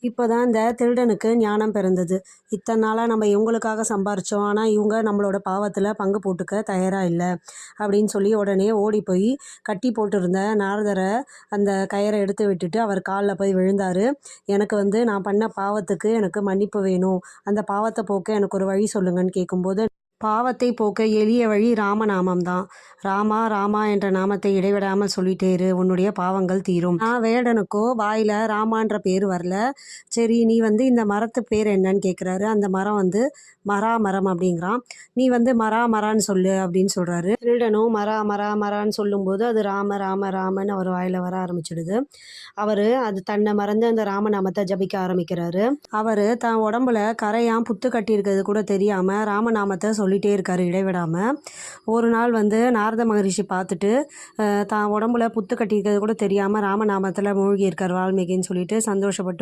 இப்போ தான் இந்த திருடனுக்கு ஞானம் பிறந்தது. இத்தனை நாளாக நம்ம இவங்களுக்காக சம்பாரித்தோம், ஆனால் இவங்க நம்மளோட பாவத்தில் பங்கு போட்டுக்க தயாராக இல்லை அப்படின்னு சொல்லி உடனே ஓடி போய் கட்டி போட்டிருந்த நாரதரை அந்த கயிறை எடுத்து விட்டுட்டு அவர் காலில் போய் விழுந்தார். எனக்கு நான் பண்ண பாவத்துக்கு எனக்கு மன்னிப்பு வேணும், அந்த பாவத்தை போக்க எனக்கு ஒரு வழி சொல்லுங்கன்னு கேட்கும்போது, பாவத்தை போக்க எளிய வழி ராமநாமம் தான். ராமா ராமா என்ற நாமத்தை இடைவிடாமல் சொல்லிட்டே இரு, உன்னுடைய பாவங்கள் தீரும். நான் வேடனுக்கோ வாயில் ராமான்ற பேர் வரல. சரி, நீ இந்த மரத்து பேர் என்னன்னு கேட்குறாரு. அந்த மரம் மரா மரம் அப்படிங்கிறான். நீ மரா மரான்னு சொல்லு அப்படின்னு சொல்கிறாரு. திருடனும் மரா மரா மரான்னு சொல்லும்போது அது ராம ராம ராமன்னு அவர் வாயில் வர ஆரம்பிச்சிடுது. அவர் அது தன்னை மறந்து அந்த ராமநாமத்தை ஜபிக்க ஆரம்பிக்கிறாரு. அவர் தான் உடம்புல கரையான் புத்து கட்டியிருக்கிறது கூட தெரியாமல் ராமநாமத்தை சொல்லிகிட்டே இருக்கார் இடைவிடாமல். ஒரு நாள் நாரத மகரிஷி பார்த்துட்டு தான் உடம்புல புத்து கட்டியிருக்கிறது கூட தெரியாமல் ராமநாமத்தில் மூழ்கி இருக்கார் வால்மீகின்னு சொல்லிட்டு சந்தோஷப்பட்டு